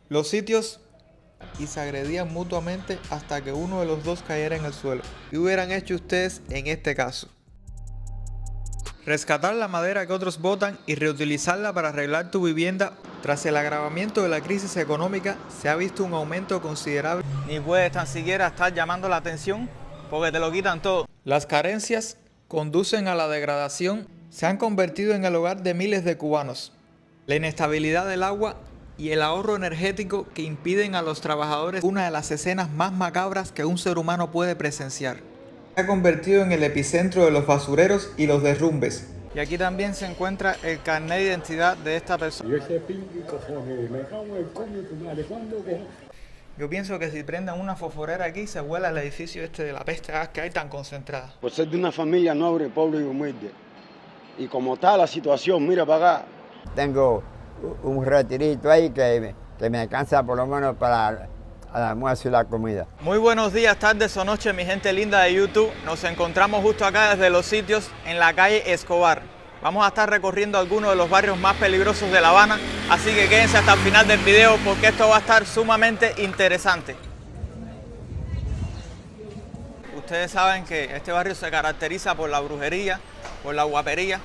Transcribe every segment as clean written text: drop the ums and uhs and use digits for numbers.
Los sitios y se agredían mutuamente hasta que uno de los dos cayera en el suelo. ¿Qué hubieran hecho ustedes en este caso? Rescatar la madera que otros botan y reutilizarla para arreglar tu vivienda. Tras el agravamiento de la crisis económica, se ha visto un aumento considerable. Ni puedes tan siquiera estar llamando la atención porque te lo quitan todo. Las carencias conducen a la degradación, se han convertido en el hogar de miles de cubanos. La inestabilidad del agua y el ahorro energético que impiden a los trabajadores una de las escenas más macabras que un ser humano puede presenciar. Se ha convertido en el epicentro de los basureros y los derrumbes. Y aquí también se encuentra el carnet de identidad de esta persona. Yo pienso que si prendan una fosforera aquí se vuela el edificio este de la peste que hay tan concentrada. Por ser de una familia noble, pobre y humilde. Y como está la situación, mira para acá. Tengo un retirito ahí que me alcanza por lo menos para el almuerzo y la comida. Muy buenos días, tardes o noches, mi gente linda de YouTube. Nos encontramos justo acá desde Los Sitios, en la calle Escobar. Vamos a estar recorriendo algunos de los barrios más peligrosos de La Habana, así que quédense hasta el final del video porque esto va a estar sumamente interesante. Ustedes saben que este barrio se caracteriza por la brujería, por la guapería,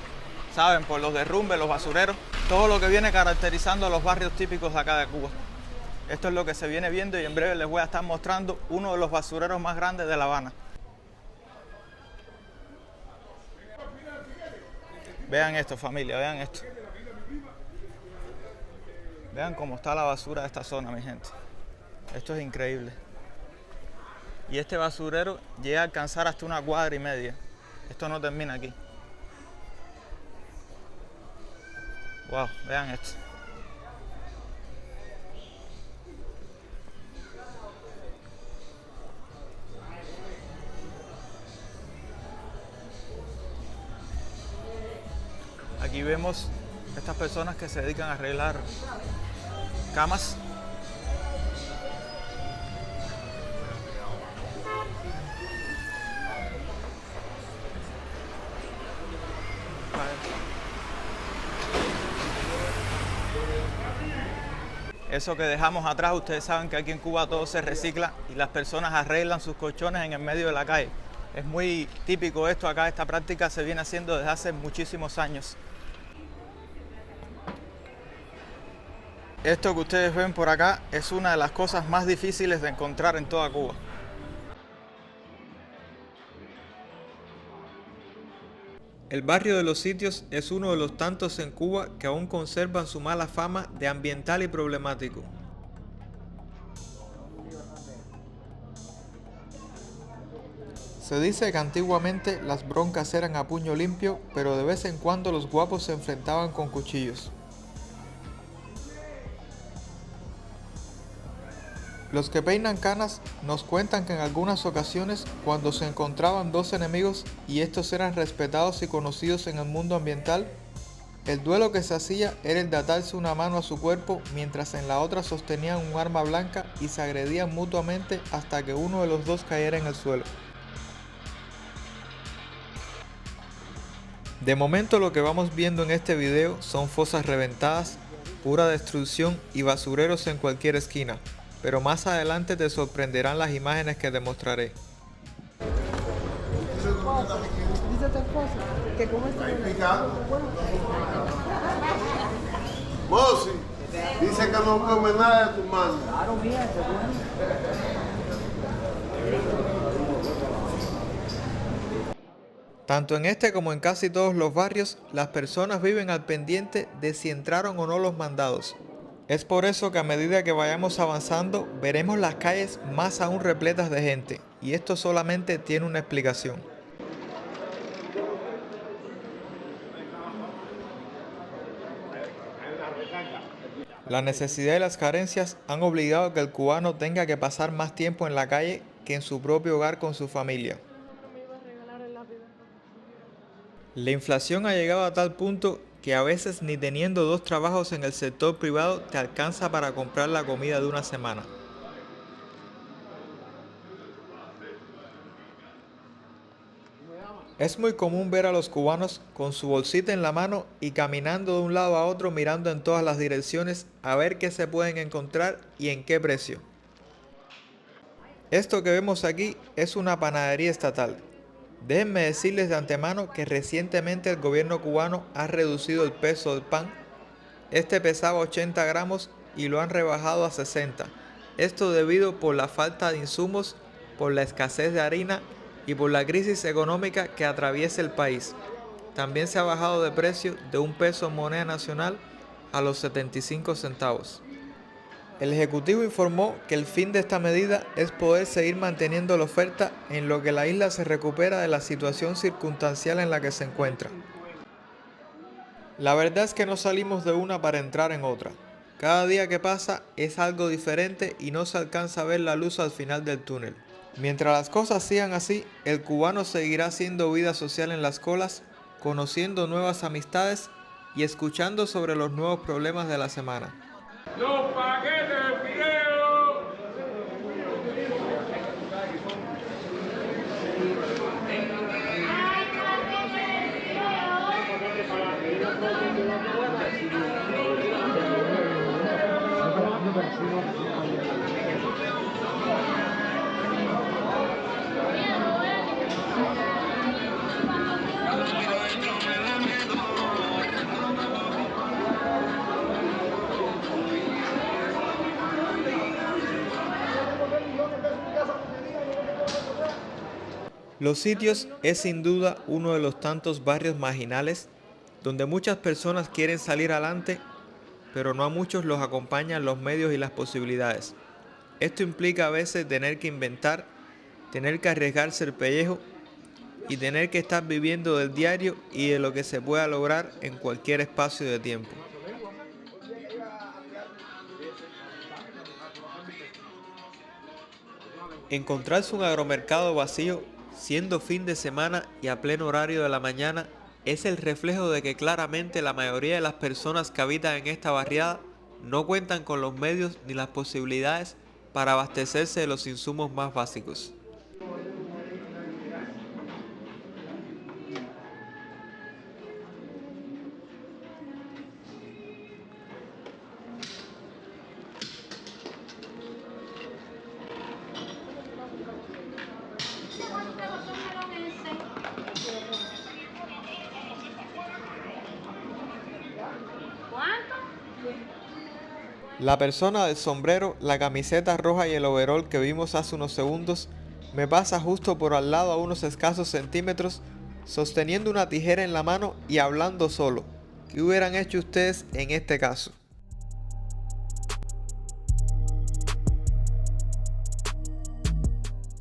saben, por los derrumbes, los basureros, todo lo que viene caracterizando a los barrios típicos de acá de Cuba. Esto es lo que se viene viendo y en breve les voy a estar mostrando uno de los basureros más grandes de La Habana. Vean esto, familia, vean esto. Vean cómo está la basura de esta zona, mi gente. Esto es increíble. Y este basurero llega a alcanzar hasta 1,5 cuadras. Esto no termina aquí. Wow, vean esto. Aquí vemos estas personas que se dedican a arreglar camas. Eso que dejamos atrás, ustedes saben que aquí en Cuba todo se recicla y las personas arreglan sus colchones en el medio de la calle. Es muy típico esto acá, esta práctica se viene haciendo desde hace muchísimos años. Esto que ustedes ven por acá es una de las cosas más difíciles de encontrar en toda Cuba. El barrio de Los Sitios es uno de los tantos en Cuba que aún conservan su mala fama de ambiental y problemático. Se dice que antiguamente las broncas eran a puño limpio, pero de vez en cuando los guapos se enfrentaban con cuchillos. Los que peinan canas nos cuentan que en algunas ocasiones, cuando se encontraban dos enemigos y estos eran respetados y conocidos en el mundo ambiental, el duelo que se hacía era el de atarse una mano a su cuerpo mientras en la otra sostenían un arma blanca y se agredían mutuamente hasta que uno de los dos cayera en el suelo. De momento lo que vamos viendo en este video son fosas reventadas, pura destrucción y basureros en cualquier esquina. Pero más adelante te sorprenderán las imágenes que te mostraré. Dice tu esposa que como Mosi, dice que no come nada de tu mano. Claro, mía, Tanto en este como en casi todos los barrios, las personas viven al pendiente de si entraron o no los mandados. Es por eso que a medida que vayamos avanzando, veremos las calles más aún repletas de gente, y esto solamente tiene una explicación. La necesidad y las carencias han obligado a que el cubano tenga que pasar más tiempo en la calle que en su propio hogar con su familia. La inflación ha llegado a tal punto que a veces ni teniendo dos trabajos en el sector privado te alcanza para comprar la comida de una semana. Es muy común ver a los cubanos con su bolsita en la mano y caminando de un lado a otro mirando en todas las direcciones a ver qué se pueden encontrar y en qué precio. Esto que vemos aquí es una panadería estatal. Déjenme decirles de antemano que recientemente el gobierno cubano ha reducido el peso del pan. Este pesaba 80 gramos y lo han rebajado a 60. Esto debido por la falta de insumos, por la escasez de harina y por la crisis económica que atraviesa el país. También se ha bajado de precio de $1 en moneda nacional a los 75 centavos. El Ejecutivo informó que el fin de esta medida es poder seguir manteniendo la oferta en lo que la isla se recupera de la situación circunstancial en la que se encuentra. La verdad es que no salimos de una para entrar en otra. Cada día que pasa es algo diferente y no se alcanza a ver la luz al final del túnel. Mientras las cosas sigan así, el cubano seguirá haciendo vida social en las colas, conociendo nuevas amistades y escuchando sobre los nuevos problemas de la semana. ¡Los paquetes de fideo! Los Sitios es sin duda uno de los tantos barrios marginales donde muchas personas quieren salir adelante, pero no a muchos los acompañan los medios y las posibilidades. Esto implica a veces tener que inventar, tener que arriesgarse el pellejo y tener que estar viviendo del diario y de lo que se pueda lograr en cualquier espacio de tiempo. Encontrarse un agromercado vacío, siendo fin de semana y a pleno horario de la mañana, es el reflejo de que claramente la mayoría de las personas que habitan en esta barriada no cuentan con los medios ni las posibilidades para abastecerse de los insumos más básicos. La persona del sombrero, la camiseta roja y el overol que vimos hace unos segundos me pasa justo por al lado a unos escasos centímetros, sosteniendo una tijera en la mano y hablando solo. ¿Qué hubieran hecho ustedes en este caso?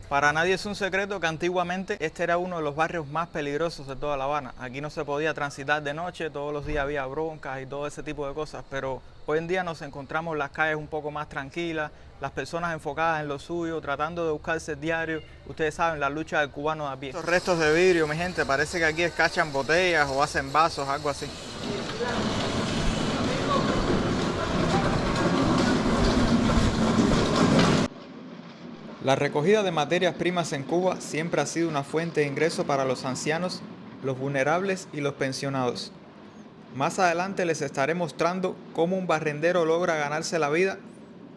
Para nadie es un secreto que antiguamente este era uno de los barrios más peligrosos de toda La Habana. Aquí no se podía transitar de noche, todos los días había broncas y todo ese tipo de cosas, pero hoy en día nos encontramos las calles un poco más tranquilas, las personas enfocadas en lo suyo, tratando de buscarse el diario. Ustedes saben, la lucha del cubano de a pie. Estos restos de vidrio, mi gente, parece que aquí escachan botellas o hacen vasos, algo así. La recogida de materias primas en Cuba siempre ha sido una fuente de ingreso para los ancianos, los vulnerables y los pensionados. Más adelante les estaré mostrando cómo un barrendero logra ganarse la vida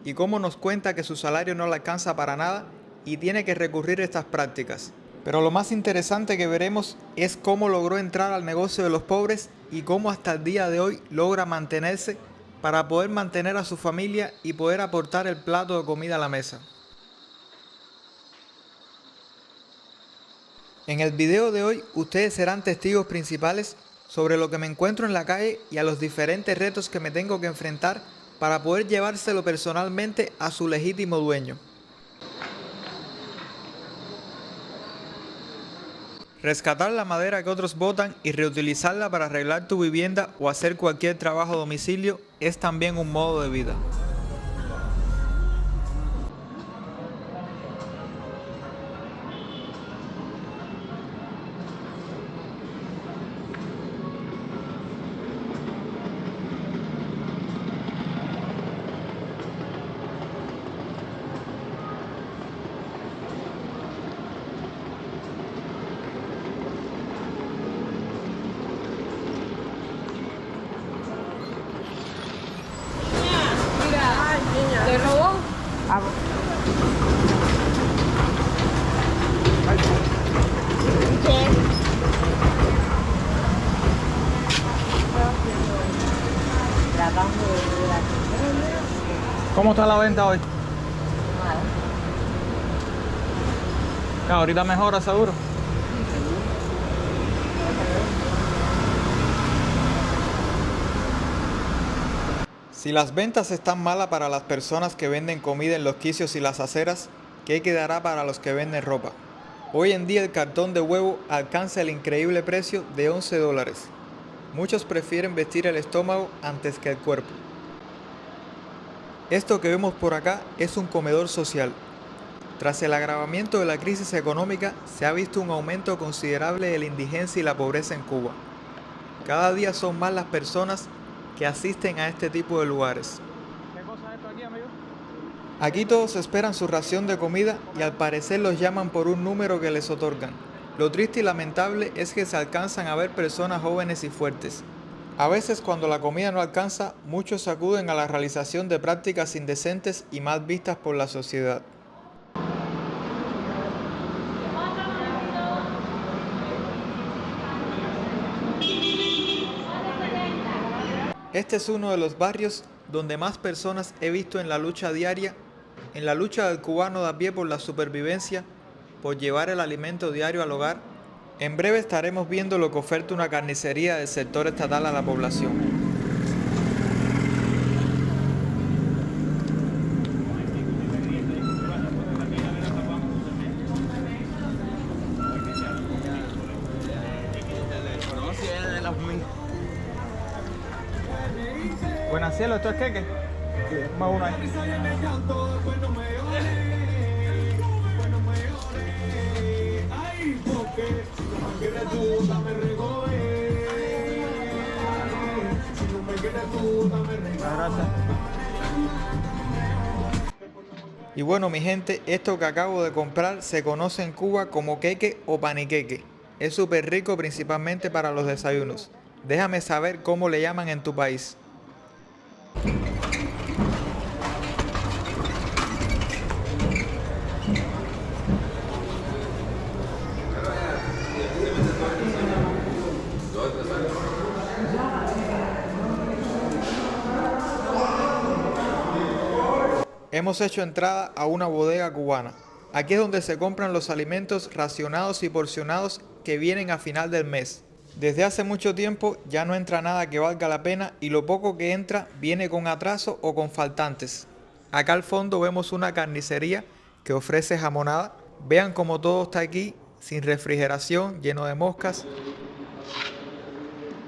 y cómo nos cuenta que su salario no le alcanza para nada y tiene que recurrir a estas prácticas. Pero lo más interesante que veremos es cómo logró entrar al negocio de los pobres y cómo hasta el día de hoy logra mantenerse para poder mantener a su familia y poder aportar el plato de comida a la mesa. En el video de hoy ustedes serán testigos principales sobre lo que me encuentro en la calle y a los diferentes retos que me tengo que enfrentar para poder llevárselo personalmente a su legítimo dueño. Rescatar la madera que otros botan y reutilizarla para arreglar tu vivienda o hacer cualquier trabajo a domicilio es también un modo de vida. ¿Cómo está la venta hoy? Claro, ahorita mejora seguro. Si las ventas están malas para las personas que venden comida en los quicios y las aceras, ¿qué quedará para los que venden ropa? Hoy en día el cartón de huevo alcanza el increíble precio de $11. Muchos prefieren vestir el estómago antes que el cuerpo. Esto que vemos por acá es un comedor social. Tras el agravamiento de la crisis económica, se ha visto un aumento considerable de la indigencia y la pobreza en Cuba. Cada día son más las personas que asisten a este tipo de lugares. ¿Qué cosa es esto aquí, amigo? Aquí todos esperan su ración de comida y al parecer los llaman por un número que les otorgan. Lo triste y lamentable es que se alcanzan a ver personas jóvenes y fuertes. A veces cuando la comida no alcanza, muchos acuden a la realización de prácticas indecentes y mal vistas por la sociedad. Este es uno de los barrios donde más personas he visto en la lucha diaria, en la lucha del cubano de a pie por la supervivencia, por llevar el alimento diario al hogar. En breve estaremos viendo lo que oferta una carnicería del sector estatal a la población. Buenas cielo, ¿esto es queque? Más uno ahí. Gracias. Y bueno, mi gente, esto que acabo de comprar se conoce en Cuba como queque o paniqueque. Es súper rico principalmente para los desayunos. Déjame saber cómo le llaman en tu país. Hemos hecho entrada a una bodega cubana. Aquí es donde se compran los alimentos racionados y porcionados que vienen a final del mes. Desde hace mucho tiempo ya no entra nada que valga la pena y lo poco que entra viene con atraso o con faltantes. Acá al fondo vemos una carnicería que ofrece jamonada. Vean cómo todo está aquí, sin refrigeración, lleno de moscas.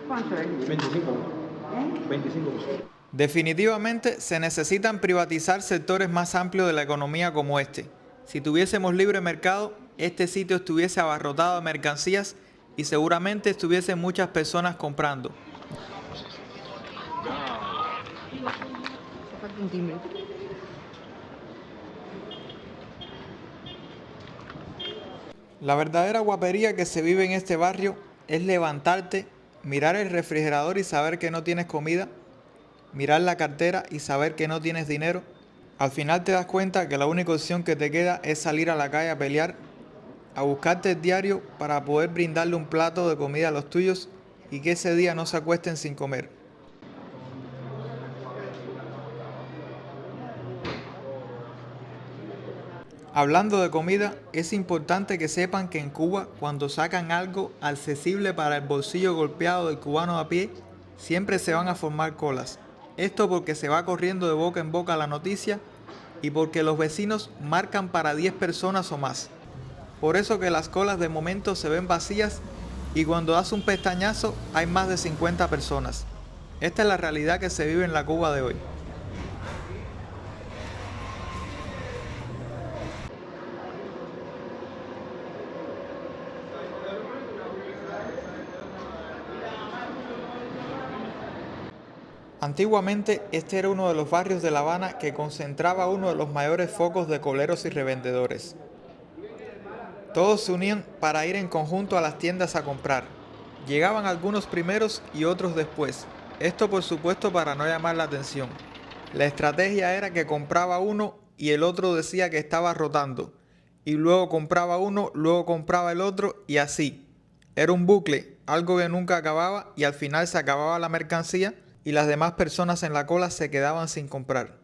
¿Cuánto es? 25. 25. Definitivamente se necesitan privatizar sectores más amplios de la economía como este. Si tuviésemos libre mercado, este sitio estuviese abarrotado de mercancías y seguramente estuviesen muchas personas comprando. La verdadera guapería que se vive en este barrio es levantarte, mirar el refrigerador y saber que no tienes comida, mirar la cartera y saber que no tienes dinero. Al final te das cuenta que la única opción que te queda es salir a la calle a pelear, a buscarte el diario para poder brindarle un plato de comida a los tuyos y que ese día no se acuesten sin comer. Hablando de comida, es importante que sepan que en Cuba, cuando sacan algo accesible para el bolsillo golpeado del cubano a pie, siempre se van a formar colas. Esto porque se va corriendo de boca en boca la noticia y porque los vecinos marcan para 10 personas o más. Por eso que las colas de momento se ven vacías y cuando das un pestañazo hay más de 50 personas. Esta es la realidad que se vive en la Cuba de hoy. Antiguamente, este era uno de los barrios de La Habana que concentraba uno de los mayores focos de coleros y revendedores. Todos se unían para ir en conjunto a las tiendas a comprar. Llegaban algunos primeros y otros después. Esto por supuesto para no llamar la atención. La estrategia era que compraba uno y el otro decía que estaba rotando. Y luego compraba uno, luego compraba el otro y así. Era un bucle, algo que nunca acababa y al final se acababa la mercancía y las demás personas en la cola se quedaban sin comprar.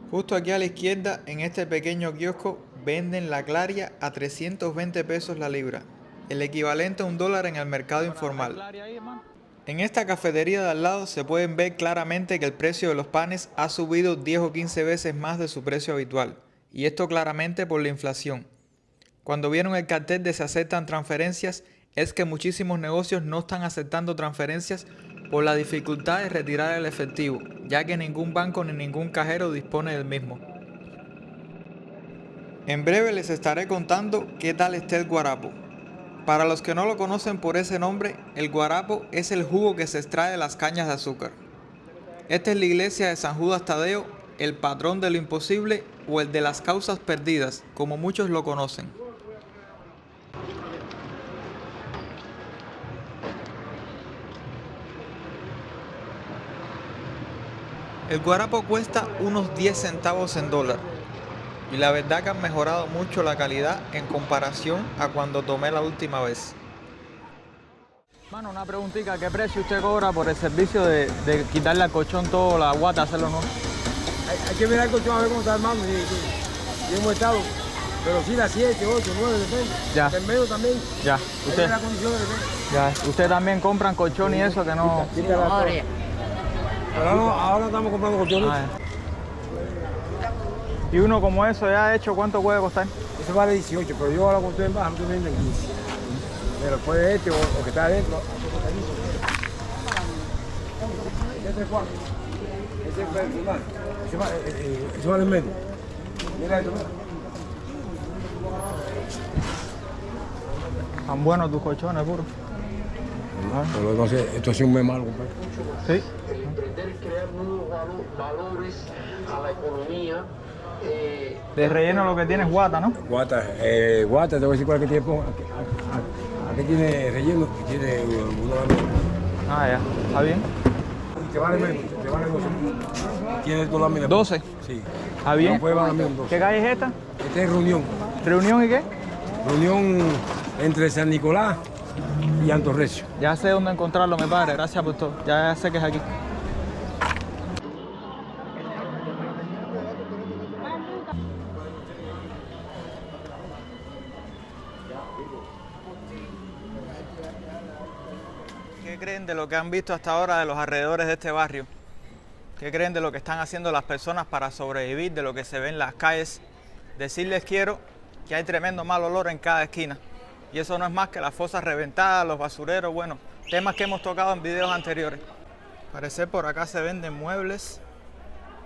Justo aquí a la izquierda, en este pequeño kiosco, venden la claria a 320 pesos la libra, el equivalente a $1 en el mercado informal. En esta cafetería de al lado se pueden ver claramente que el precio de los panes ha subido 10 o 15 veces más de su precio habitual, y esto claramente por la inflación. Cuando vieron el cartel de se aceptan transferencias, es que muchísimos negocios no están aceptando transferencias por la dificultad de retirar el efectivo, ya que ningún banco ni ningún cajero dispone del mismo. En breve les estaré contando qué tal está el guarapo. Para los que no lo conocen por ese nombre, el guarapo es el jugo que se extrae de las cañas de azúcar. Esta es la iglesia de San Judas Tadeo, el patrón de lo imposible o el de las causas perdidas, como muchos lo conocen. El guarapo cuesta unos 10 centavos en dólar. Y la verdad que han mejorado mucho la calidad en comparación a cuando tomé la última vez. Mano, una preguntita, ¿qué precio usted cobra por el servicio de quitarle al colchón toda la guata, hacerlo no? Hay que mirar el colchón a ver cómo está armando y hemos estado. Pero sí, las 7, 8, 9, depende. Ya. El medio también. Ya. Usted, las condiciones depende. ya. Usted también compran colchón y eso que no. Pero ahora estamos comprando colchones. Ah, y uno como eso ya hecho, ¿cuánto puede costar? Eso vale 18, pero yo ahora compré en baja, me estoy vendiendo en 15. Pero después de este o que está adentro, este es Juan. Ese es el primal. Ese vale en medio. Mira esto, mira. Tan buenos tus colchones, puro. Pero no sé, esto ha sido un mes malo, compadre. Sí. Pretender crear nuevos valores a la economía. De relleno lo que tiene es guata, ¿no? Guata, te voy a decir cuál es que tiene. Aquí tiene relleno y tiene una. Ah, ya, está bien. Te vale menos, te vale 12. Tiene el dólar mínimo. 12. Sí. Está bien. No puede valer menos 12. ¿Qué calle es esta? Esta es Reunión. ¿Reunión y qué? Reunión entre San Nicolás y Antorrecio. Ya sé dónde encontrarlo, mi padre. Gracias por todo. Ya sé que es aquí. ¿Qué creen de lo que han visto hasta ahora de los alrededores de este barrio? ¿Qué creen de lo que están haciendo las personas para sobrevivir, de lo que se ve en las calles? Decirles quiero que hay tremendo mal olor en cada esquina. Y eso no es más que las fosas reventadas, los basureros, bueno, temas que hemos tocado en videos anteriores. Parece por acá se venden muebles.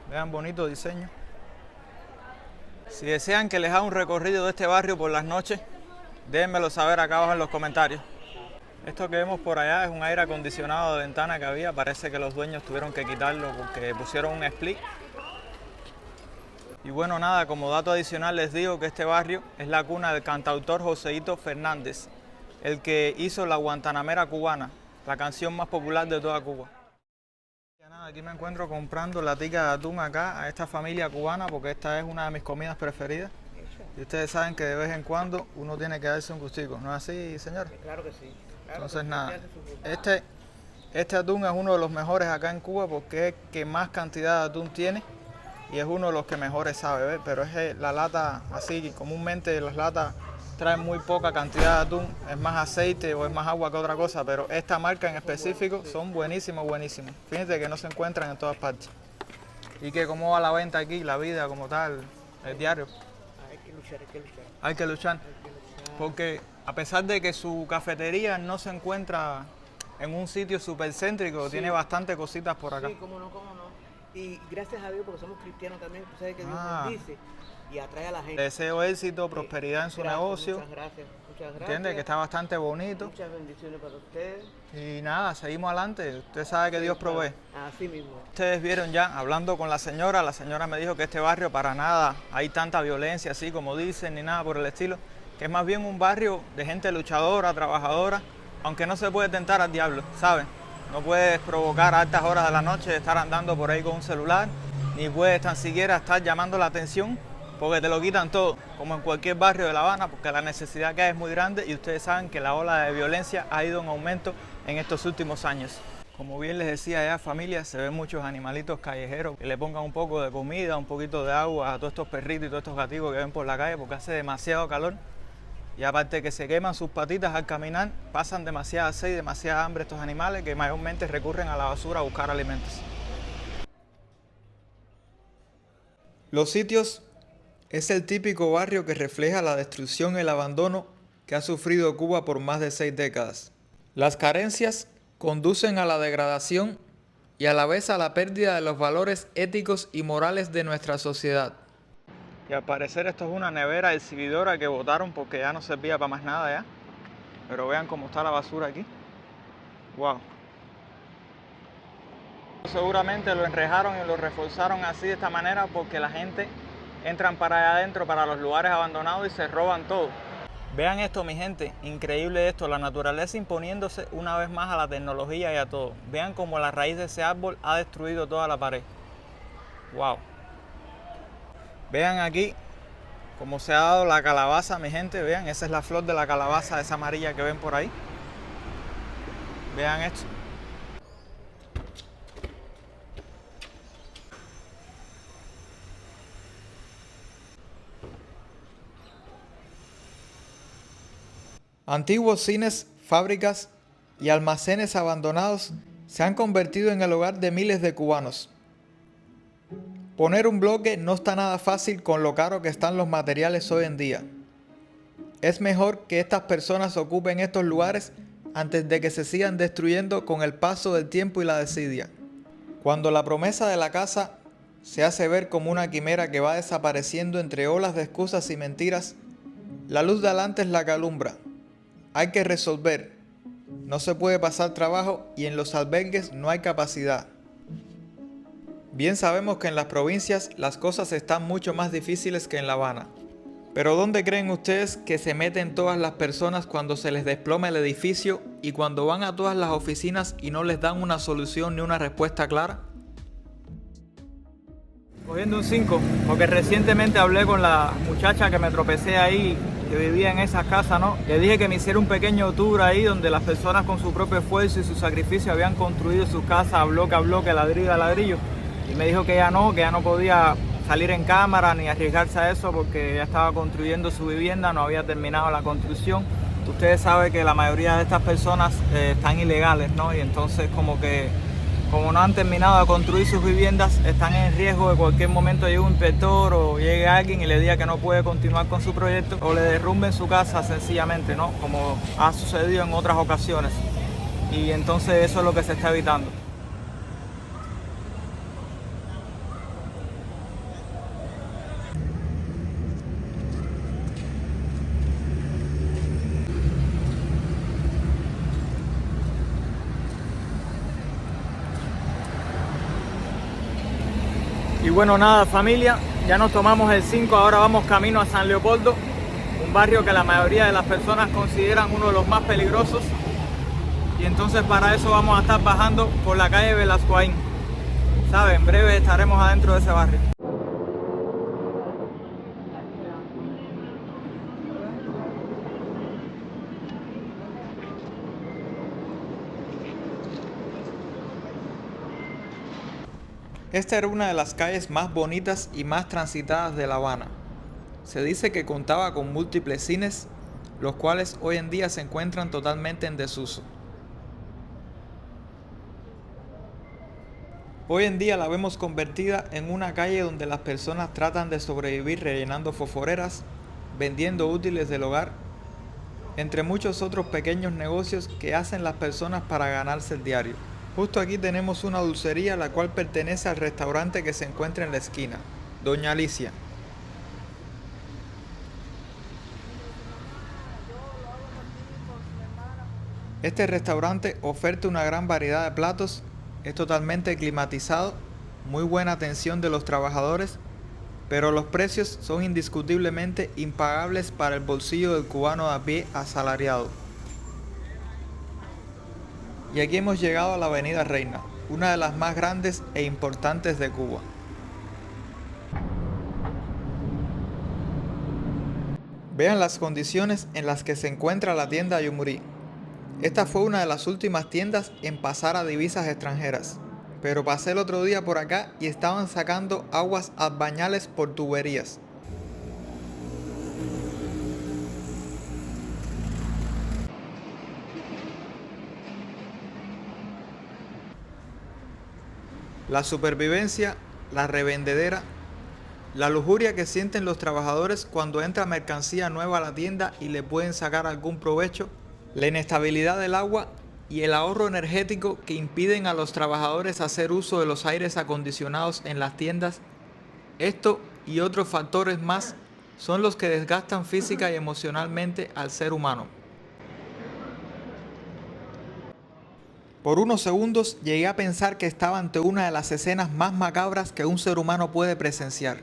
Vean, bonito diseño. Si desean que les haga un recorrido de este barrio por las noches, déjenmelo saber acá abajo en los comentarios. Esto que vemos por allá es un aire acondicionado de ventana que había. Parece que los dueños tuvieron que quitarlo porque pusieron un split. Y bueno, nada, como dato adicional les digo que este barrio es la cuna del cantautor Joseito Fernández, el que hizo La Guantanamera Cubana, la canción más popular de toda Cuba. Ya nada, aquí me encuentro comprando latica de atún acá a esta familia cubana porque esta es una de mis comidas preferidas. Y ustedes saben que de vez en cuando uno tiene que darse un gustico, ¿no es así, señor? Claro que sí. Entonces nada, este atún es uno de los mejores acá en Cuba porque es el que más cantidad de atún tiene y es uno de los que mejores sabe, ¿ves? Pero es la lata así, comúnmente las latas traen muy poca cantidad de atún, es más aceite o es más agua que otra cosa, pero esta marca en específico son buenísimos, buenísimos. Fíjense que no se encuentran en todas partes. Y que cómo va la venta aquí, la vida como tal, el diario. Hay que luchar, hay que luchar. Hay que luchar, porque a pesar de que su cafetería no se encuentra en un sitio súper céntrico, sí, tiene bastante cositas por acá. Sí, cómo no, cómo no. Y gracias a Dios, porque somos cristianos también, tú sabes que Dios bendice y atrae a la gente. Deseo éxito, prosperidad en su negocio. Muchas gracias, muchas gracias. Entiende que está bastante bonito. Muchas bendiciones para ustedes. Y nada, seguimos adelante. Usted sabe que Dios provee. Así mismo. Ustedes vieron ya, hablando con la señora me dijo que este barrio para nada hay tanta violencia así como dicen, ni nada por el estilo. Que es más bien un barrio de gente luchadora, trabajadora, aunque no se puede tentar al diablo, ¿saben? No puedes provocar a altas horas de la noche de estar andando por ahí con un celular, ni puedes tan siquiera estar llamando la atención, porque te lo quitan todo, como en cualquier barrio de La Habana, porque la necesidad que hay es muy grande y ustedes saben que la ola de violencia ha ido en aumento en estos últimos años. Como bien les decía ya, familia, se ven muchos animalitos callejeros que le pongan un poco de comida, un poquito de agua a todos estos perritos y todos estos gaticos que ven por la calle, porque hace demasiado calor. Y aparte que se queman sus patitas al caminar, pasan demasiada sed y demasiada hambre estos animales que mayormente recurren a la basura a buscar alimentos. Los Sitios es el típico barrio que refleja la destrucción y el abandono que ha sufrido Cuba por más de 6 décadas. Las carencias conducen a la degradación y a la vez a la pérdida de los valores éticos y morales de nuestra sociedad. Y al parecer esto es una nevera exhibidora que botaron porque ya no servía para más nada ya. Pero vean cómo está la basura aquí. Wow. Seguramente lo enrejaron y lo reforzaron así de esta manera porque la gente entran para allá adentro, para los lugares abandonados y se roban todo. Vean esto, mi gente, increíble esto, la naturaleza imponiéndose una vez más a la tecnología y a todo. Vean cómo la raíz de ese árbol ha destruido toda la pared. Wow. Vean aquí cómo se ha dado la calabaza, mi gente. Vean, esa es la flor de la calabaza, esa amarilla que ven por ahí. Vean esto. Antiguos cines, fábricas y almacenes abandonados se han convertido en el hogar de miles de cubanos. Poner un bloque no está nada fácil con lo caro que están los materiales hoy en día. Es mejor que estas personas ocupen estos lugares antes de que se sigan destruyendo con el paso del tiempo y la desidia. Cuando la promesa de la casa se hace ver como una quimera que va desapareciendo entre olas de excusas y mentiras, la luz de adelante es la que alumbra. Hay que resolver. No se puede pasar trabajo y en los albergues no hay capacidad. Bien sabemos que en las provincias las cosas están mucho más difíciles que en La Habana. Pero ¿dónde creen ustedes que se meten todas las personas cuando se les desploma el edificio y cuando van a todas las oficinas y no les dan una solución ni una respuesta clara? Cogiendo un 5, porque recientemente hablé con la muchacha que me tropecé ahí, que vivía en esas casas, ¿no? Le dije que me hiciera un pequeño tour ahí donde las personas con su propio esfuerzo y su sacrificio habían construido sus casas bloque a bloque, ladrillo a ladrillo. Y me dijo que ya no podía salir en cámara ni arriesgarse a eso porque ya estaba construyendo su vivienda, no había terminado la construcción. Ustedes saben que la mayoría de estas personas están ilegales, ¿no? Y entonces como no han terminado de construir sus viviendas, están en riesgo de cualquier momento llegue un inspector o llegue alguien y le diga que no puede continuar con su proyecto o le derrumben su casa sencillamente, ¿no? Como ha sucedido en otras ocasiones. Y entonces eso es lo que se está evitando. Y bueno, nada, familia, ya nos tomamos el 5, ahora vamos camino a San Leopoldo, un barrio que la mayoría de las personas consideran uno de los más peligrosos. Y entonces para eso vamos a estar bajando por la calle Velascoaín. ¿Saben? En breve estaremos adentro de ese barrio. Esta era una de las calles más bonitas y más transitadas de La Habana. Se dice que contaba con múltiples cines, los cuales hoy en día se encuentran totalmente en desuso. Hoy en día la vemos convertida en una calle donde las personas tratan de sobrevivir rellenando fosforeras, vendiendo útiles del hogar, entre muchos otros pequeños negocios que hacen las personas para ganarse el diario. Justo aquí tenemos una dulcería la cual pertenece al restaurante que se encuentra en la esquina, Doña Alicia. Este restaurante oferta una gran variedad de platos, es totalmente climatizado, muy buena atención de los trabajadores, pero los precios son indiscutiblemente impagables para el bolsillo del cubano de a pie asalariado. Y aquí hemos llegado a la Avenida Reina, una de las más grandes e importantes de Cuba. Vean las condiciones en las que se encuentra la tienda Yumurí. Esta fue una de las últimas tiendas en pasar a divisas extranjeras. Pero pasé el otro día por acá y estaban sacando aguas a bañales por tuberías. La supervivencia, la revendedera, la lujuria que sienten los trabajadores cuando entra mercancía nueva a la tienda y le pueden sacar algún provecho, la inestabilidad del agua y el ahorro energético que impiden a los trabajadores hacer uso de los aires acondicionados en las tiendas, esto y otros factores más son los que desgastan física y emocionalmente al ser humano. Por unos segundos llegué a pensar que estaba ante una de las escenas más macabras que un ser humano puede presenciar.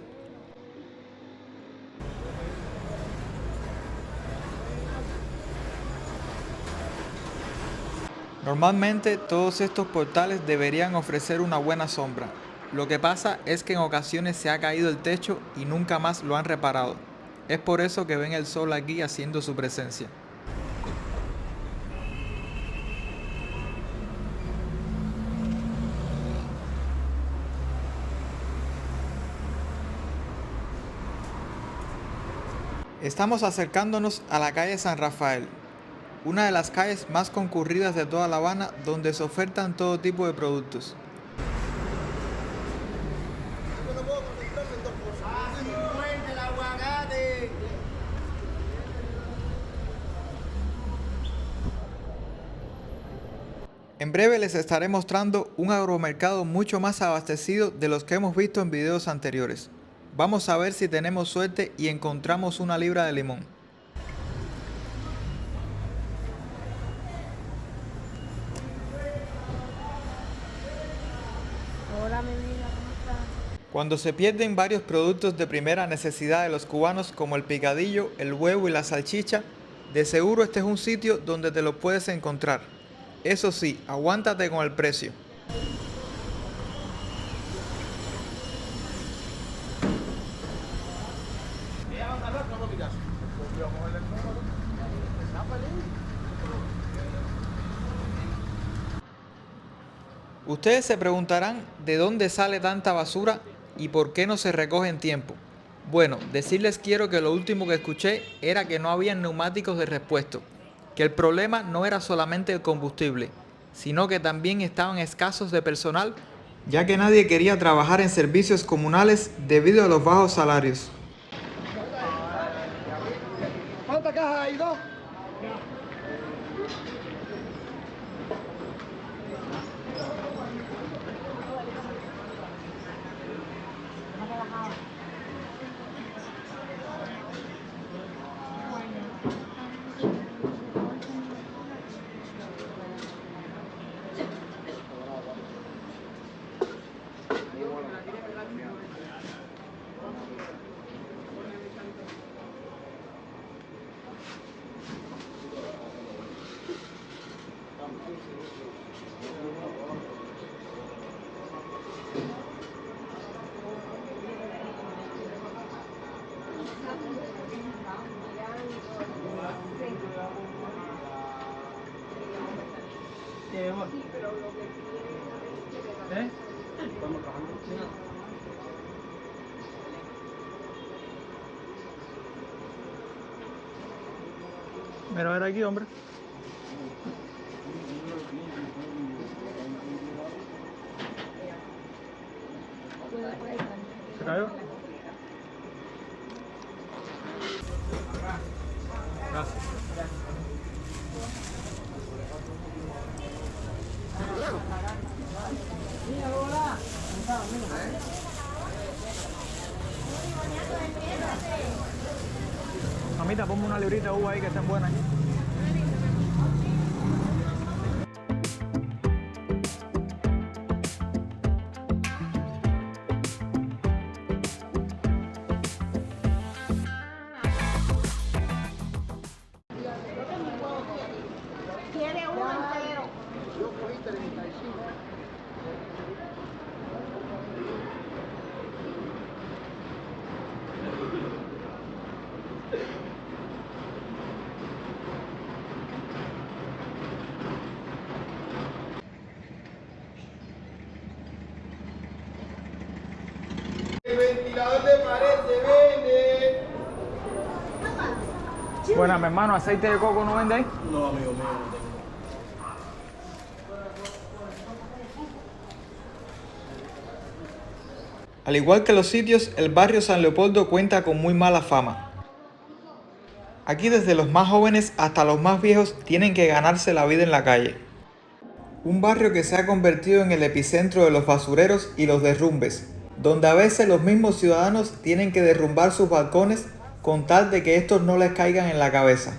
Normalmente todos estos portales deberían ofrecer una buena sombra. Lo que pasa es que en ocasiones se ha caído el techo y nunca más lo han reparado. Es por eso que ven el sol aquí haciendo su presencia. Estamos acercándonos a la calle San Rafael, una de las calles más concurridas de toda La Habana, donde se ofertan todo tipo de productos. En breve les estaré mostrando un agromercado mucho más abastecido de los que hemos visto en videos anteriores. Vamos a ver si tenemos suerte y encontramos una libra de limón. Hola, mi vida, ¿cómo estás? Cuando se pierden varios productos de primera necesidad de los cubanos como el picadillo, el huevo y la salchicha, de seguro este es un sitio donde te lo puedes encontrar. Eso sí, aguántate con el precio. Ustedes se preguntarán de dónde sale tanta basura y por qué no se recoge en tiempo. Bueno, decirles quiero que lo último que escuché era que no había neumáticos de repuesto, que el problema no era solamente el combustible, sino que también estaban escasos de personal, ya que nadie quería trabajar en servicios comunales debido a los bajos salarios. ¿Cuántas cajas hay? ¿Dos? ¿Eh? Mira, a ver aquí, hombre. ¿Se cayó? Gracias. Mamita, ponme una librita de uva ahí que estén buenas. Quiere uno entero. ventilador de pared se vende. Bueno, mi hermano, ¿aceite de coco no vende ahí? No, amigo mío, no tengo. Al igual que los sitios, el barrio San Leopoldo cuenta con muy mala fama. Aquí desde los más jóvenes hasta los más viejos tienen que ganarse la vida en la calle. Un barrio que se ha convertido en el epicentro de los basureros y los derrumbes, donde a veces los mismos ciudadanos tienen que derrumbar sus balcones con tal de que estos no les caigan en la cabeza.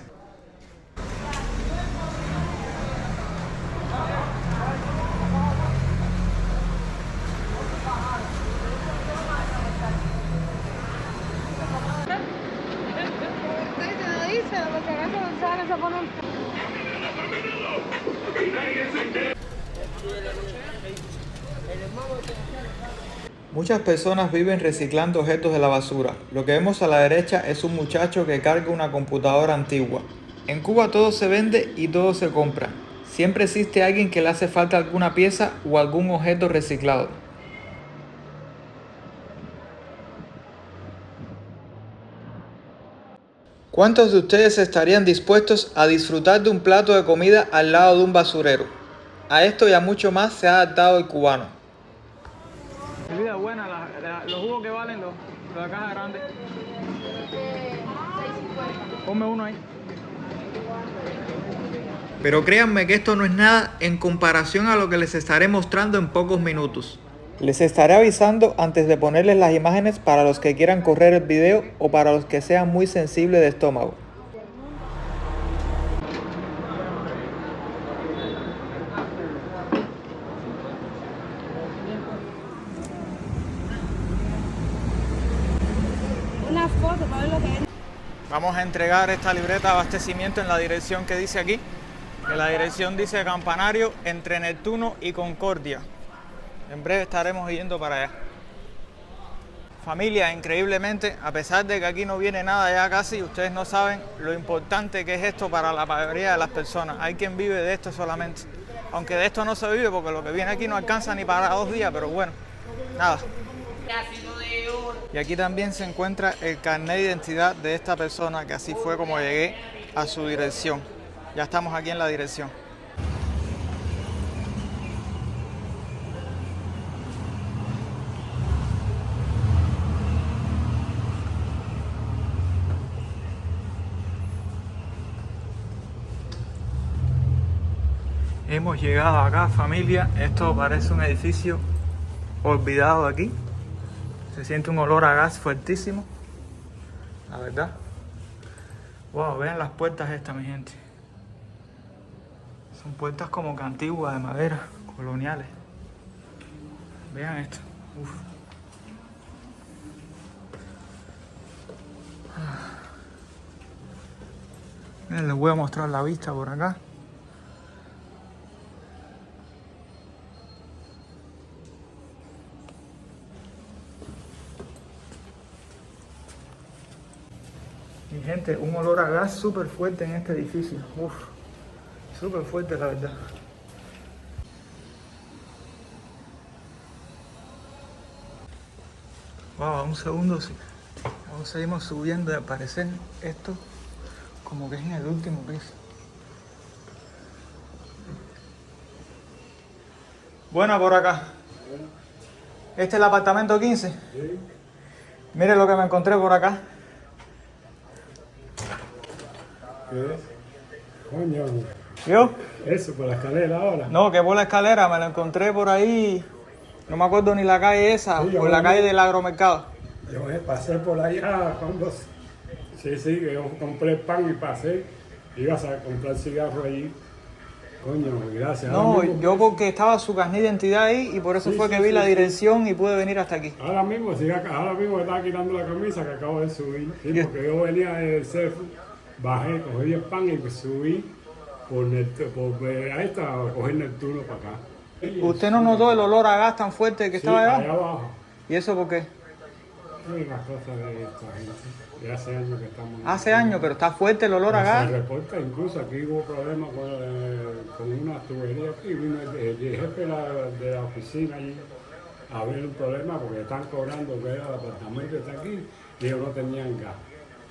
Muchas personas viven reciclando objetos de la basura. Lo que vemos a la derecha es un muchacho que carga una computadora antigua. En Cuba todo se vende y todo se compra. Siempre existe alguien que le hace falta alguna pieza o algún objeto reciclado. ¿Cuántos de ustedes estarían dispuestos a disfrutar de un plato de comida al lado de un basurero? A esto y a mucho más se ha adaptado el cubano. Bebida buena, los jugos que valen los de la caja grande. 6.50. Ponme uno ahí. Pero créanme que esto no es nada en comparación a lo que les estaré mostrando en pocos minutos. Les estaré avisando antes de ponerles las imágenes para los que quieran correr el video o para los que sean muy sensibles de estómago. Una foto para ver lo que es. Vamos a entregar esta libreta de abastecimiento en la dirección que dice aquí. Que la dirección dice Campanario entre Neptuno y Concordia. En breve estaremos yendo para allá. Familia, increíblemente, a pesar de que aquí no viene nada ya casi, ustedes no saben lo importante que es esto para la mayoría de las personas. Hay quien vive de esto solamente. Aunque de esto no se vive porque lo que viene aquí no alcanza ni para 2 días, pero bueno, nada. Y aquí también se encuentra el carnet de identidad de esta persona, que así fue como llegué a su dirección. Ya estamos aquí en la dirección. Hemos llegado acá, familia. Esto parece un edificio olvidado aquí. Se siente un olor a gas fuertísimo, la verdad. Wow, vean las puertas estas, mi gente. Son puertas como que antiguas, de madera, coloniales. Vean esto. Uf. Miren, les voy a mostrar la vista por acá. Mi gente, un olor a gas súper fuerte en este edificio. Uf, súper fuerte la verdad. Wow, un segundo, sí. Aún seguimos subiendo y al parecer esto como que es en el último piso. Buena por acá. ¿Este es el apartamento 15? Sí. Mire lo que me encontré por acá. ¿Qué es? Coño. ¿Yo? Eso, por la escalera ahora. No, que por la escalera, me lo encontré por ahí. No me acuerdo ni la calle esa, sí, por la calle del agromercado. Yo pasé por allá cuando... Sí, que yo compré pan y pasé. Ibas a comprar cigarros allí. Coño, gracias. No, yo porque estaba su carnet de identidad ahí y por eso fue que vi la dirección y pude venir hasta aquí. Ahora mismo estaba quitando la camisa que acabo de subir. Sí, porque yo venía del CEFU. Bajé, cogí el pan y me subí por a coger Neptuno para acá. ¿Usted no notó el olor a gas tan fuerte que estaba allá abajo? ¿Y eso por qué? Sí, las cosas de esta gente. Ya hace años que estamos... Hace años, pero está fuerte el olor a gas. Se reporta, incluso aquí hubo problemas con una tubería aquí. Vino el jefe de la oficina allí a ver un problema porque están cobrando que el apartamento está aquí y ellos no tenían gas.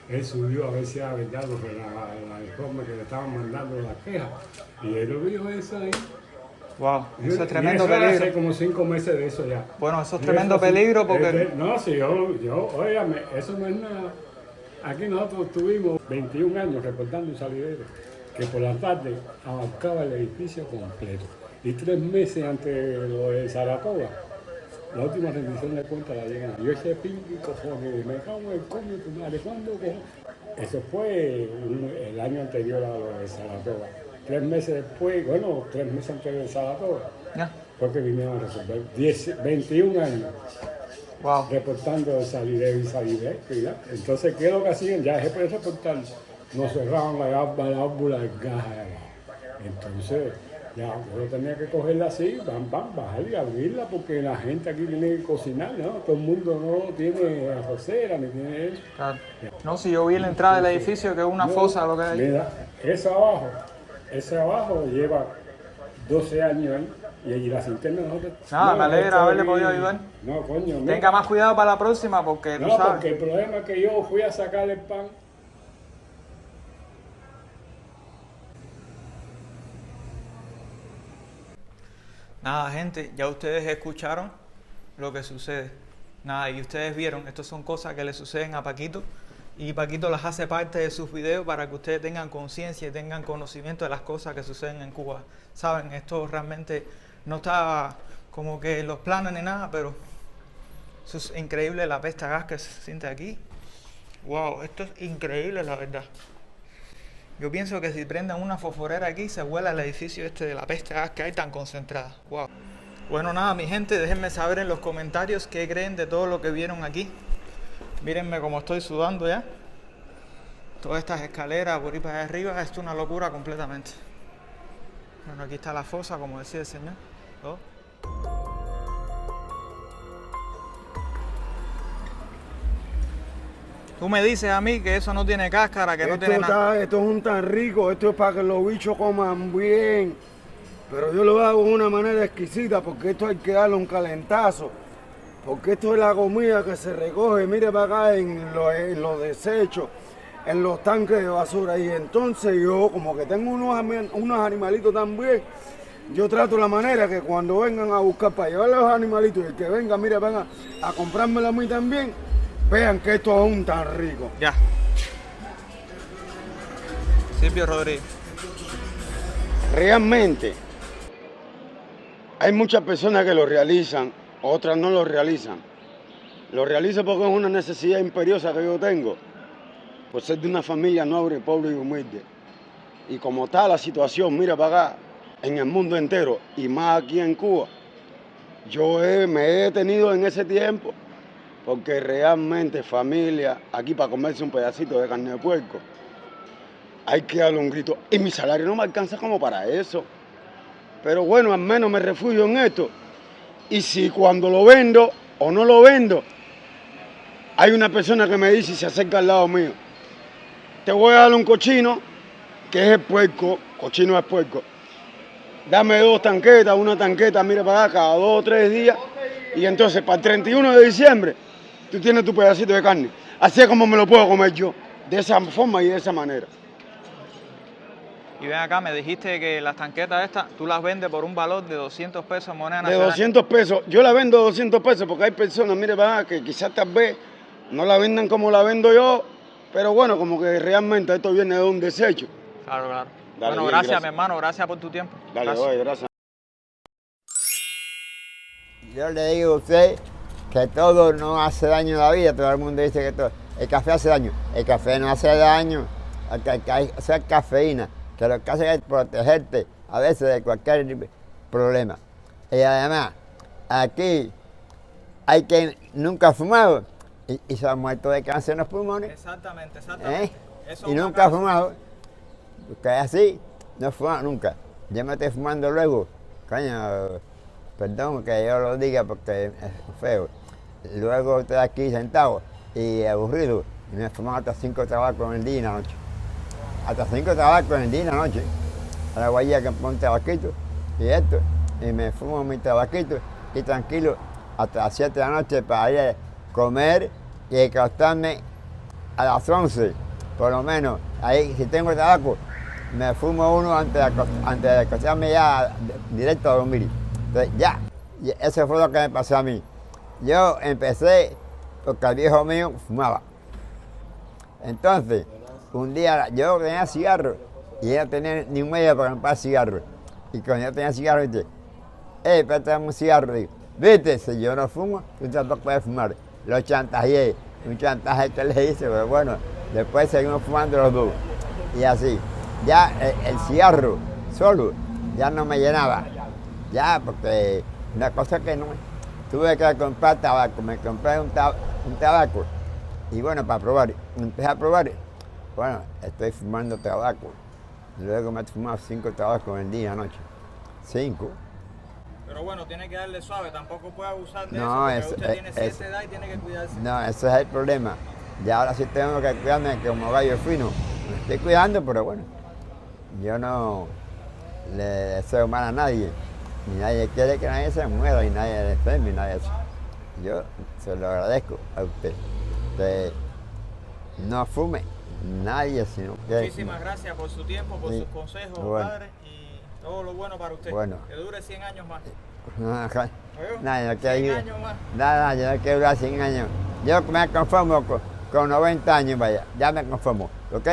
Él subió a ver si era verdad lo que la informe que le estaban mandando las quejas. Y él lo dijo eso ahí. Wow, eso es tremendo eso peligro. hace como 5 meses de eso ya. Bueno, eso es tremendo peligro porque... No, si óigame, eso no es nada. Aquí nosotros tuvimos 21 años reportando un salidero que por la tarde abarcaba el edificio completo. Y 3 meses antes de lo de Saratoga, la última rendición de cuentas la llegan. Yo ese pingo cojones, me cago en el coño de tu madre, ¿cuándo cojones? Eso fue el año anterior a lo de Saratoga. 3 meses después, bueno, 3 meses antes de Saratoga, fue que vinieron a resolver 21 años. Wow. Reportando salidez y salidez. Entonces, ¿qué es lo que hacían? Ya se puede reportar. Nos cerraban la válvula del gas. Entonces, ya yo tenía que cogerla así, bajar y abrirla, porque la gente aquí tiene que cocinar, ¿no? Todo el mundo no tiene arrocera ni tiene eso. Claro. No, si yo vi en la entrada del edificio que es una fosa lo que hay. Mira, ese abajo lleva 12 años ahí. Y la cisterna nosotros... Me alegra haberle podido ayudar. No, coño. Tenga más cuidado para la próxima porque tú sabes. Porque el problema es que yo fui a sacar el pan. Nada, gente, ya ustedes escucharon lo que sucede. Nada, y ustedes vieron, estas son cosas que le suceden a Paquito. Y Paquito las hace parte de sus videos para que ustedes tengan conciencia y tengan conocimiento de las cosas que suceden en Cuba. Saben, esto realmente no está como que en los planes ni nada, pero eso es increíble la peste a gas que se siente aquí. Wow, esto es increíble la verdad. Yo pienso que si prendan una fosforera aquí se vuela el edificio este de la peste a gas que hay tan concentrada. Wow. Bueno, nada, mi gente, déjenme saber en los comentarios qué creen de todo lo que vieron aquí. Mírenme cómo estoy sudando ya. Todas estas escaleras por ahí para allá arriba, esto es una locura completamente. Bueno, aquí está la fosa, como decía el señor. ¿Oh? Tú me dices a mí que eso no tiene cáscara, que no tiene nada. Esto es un tan rico, esto es para que los bichos coman bien. Pero yo lo hago de una manera exquisita porque esto hay que darle un calentazo. Porque esto es la comida que se recoge, mire para acá en los desechos, en los tanques de basura. Y entonces yo, como que tengo unos animalitos también, yo trato la manera que cuando vengan a buscar para llevarle a los animalitos y el que venga, mire, venga a comprármelo a mí también, vean que esto es un tan rico. Ya. Silvio Rodríguez. Realmente, hay muchas personas que lo realizan, otras no lo realizan. Lo realizo porque es una necesidad imperiosa que yo tengo, por ser de una familia noble, pobre y humilde. Y como está la situación, mira para acá, en el mundo entero, y más aquí en Cuba, yo me he detenido en ese tiempo, porque realmente familia, aquí para comerse un pedacito de carne de puerco, hay que darle un grito. Y mi salario no me alcanza como para eso. Pero bueno, al menos me refugio en esto. Y si cuando lo vendo o no lo vendo, hay una persona que me dice y se acerca al lado mío, te voy a dar un cochino, que es el puerco, cochino es puerco. Dame 2 tanquetas, una tanqueta, mira para acá, cada 2 o 3 días. Y entonces para el 31 de diciembre, tú tienes tu pedacito de carne. Así es como me lo puedo comer yo, de esa forma y de esa manera. Y ven acá, me dijiste que las tanquetas estas, tú las vendes por un valor de 200 pesos en moneda De nacional. 200 pesos. Yo la vendo 200 pesos porque hay personas, mire, que quizás tal vez no la vendan como la vendo yo, pero bueno, como que realmente esto viene de un desecho. Claro, claro. Dale, bueno, bien, gracias, mi hermano, gracias por tu tiempo. Dale, Gracias. oye, gracias. Yo le digo a usted que todo no hace daño a la vida. Todo el mundo dice que todo. El café hace daño. El café no hace daño. Hay que hacer cafeína, que lo que hace es protegerte a veces de cualquier problema. Y además, aquí hay quien nunca ha fumado y se ha muerto de cáncer en los pulmones. Exactamente, exactamente. Y nunca ha fumado. Porque así, no he fumado nunca. Yo me estoy fumando luego. Coño, perdón que yo lo diga porque es feo. Luego estoy aquí sentado y aburrido y me he fumado hasta 5 tabacos en el día y la noche. Hasta 5 tabacos en el día y la noche. A la guaya que pongo un tabaquito y esto, y me fumo mi tabaquito y tranquilo. hasta las 7 de la noche para ir a comer y acostarme a las 11, por lo menos. Ahí, si tengo tabaco, me fumo uno antes de acostarme ya directo a dormir. Entonces, ya, y eso fue lo que me pasó a mí. Yo empecé porque el viejo mío fumaba. Entonces, un día yo tenía cigarro y ella no tenía ni un medio para comprar cigarro. Y cuando yo tenía cigarro, dice, préstame un cigarro. Digo, viste, si yo no fumo, tú tampoco puedes fumar. Lo chantajeé, un chantaje que le hice, pero bueno, después seguimos fumando los dos. Y así, ya el cigarro solo ya no me llenaba. Ya, porque una cosa que no, tuve que comprar tabaco, me compré un tabaco. Y bueno, para probar, empecé a probar. Bueno, estoy fumando tabaco. Luego me he fumado 5 tabacos en día, anoche. 5. Pero bueno, tiene que darle suave, tampoco puede abusar de No, eso, porque usted tiene cierta edad y tiene que cuidarse. No, ese es el problema. Y ahora sí tengo que cuidarme como gallo fino. Me estoy cuidando, pero bueno, yo no le deseo mal a nadie. Ni nadie quiere que nadie se muera, y nadie le enferme, ni nadie eso. Yo se lo agradezco a usted. Que no fume nadie, sino que... Muchísimas gracias por su tiempo, por sus consejos, padre, y todo lo bueno para usted. Bueno. Que dure 100 años más. No, yo 100 años más. Nada, yo no quiero durar 100 años. Yo me conformo con 90 años, vaya, ya me conformo, ¿ok?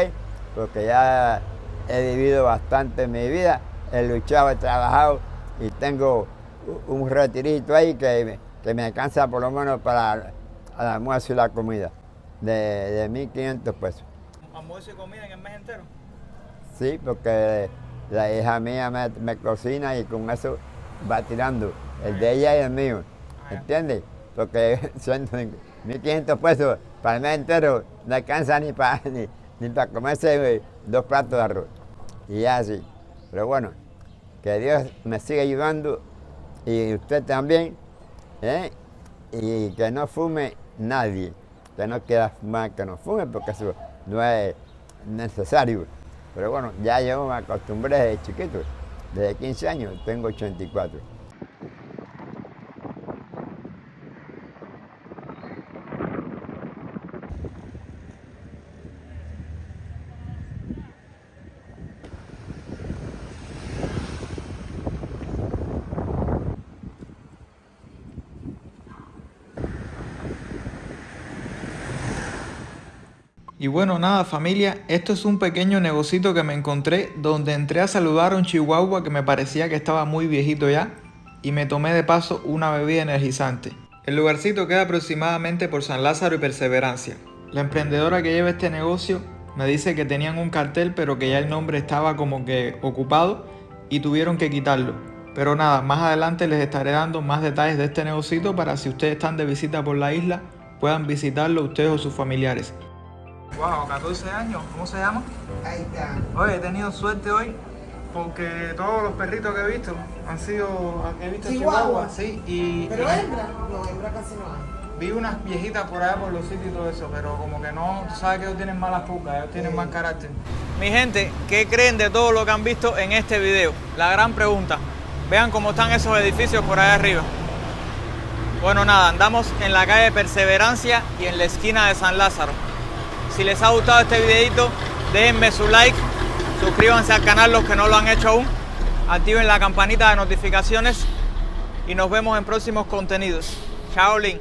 Porque ya he vivido bastante en mi vida, he luchado, he trabajado y tengo un retirito ahí que me alcanza por lo menos para el almuerzo y la comida, de 1.500 pesos. ¿Almuerzo y comida en el mes entero? Sí, porque la hija mía me cocina y con eso va tirando, el de ella y el mío, ¿entiendes? Porque son 1.500 pesos para el mes entero, no alcanza ni para comerse 2 platos de arroz. Y así. Pero bueno, que Dios me siga ayudando y usted también, y que no fume nadie, que no quiera fumar, que no fume, porque eso no es necesario. Pero bueno, ya yo me acostumbré desde chiquito, desde 15 años, tengo 84. Y bueno, nada familia, esto es un pequeño negocito que me encontré donde entré a saludar a un chihuahua que me parecía que estaba muy viejito ya y me tomé de paso una bebida energizante. El lugarcito queda aproximadamente por San Lázaro y Perseverancia. La emprendedora que lleva este negocio me dice que tenían un cartel pero que ya el nombre estaba como que ocupado y tuvieron que quitarlo. Pero nada, más adelante les estaré dando más detalles de este negocito para si ustedes están de visita por la isla puedan visitarlo ustedes o sus familiares. Wow, 14 años, ¿cómo se llama? Ahí está. Oye, he tenido suerte hoy porque todos los perritos que he visto han sido, chihuahua, sí, ¿Pero hembra? No, hembra casi no hay. Vi unas viejitas por allá por los sitios y todo eso, pero como que no, tú sabes que ellos tienen malas pulgas, ellos tienen más carácter. Mi gente, ¿qué creen de todo lo que han visto en este video? La gran pregunta. Vean cómo están esos edificios por allá arriba. Bueno, nada, andamos en la calle Perseverancia y en la esquina de San Lázaro. Si les ha gustado este videito, déjenme su like, suscríbanse al canal los que no lo han hecho aún, activen la campanita de notificaciones y nos vemos en próximos contenidos. Chao, Lin.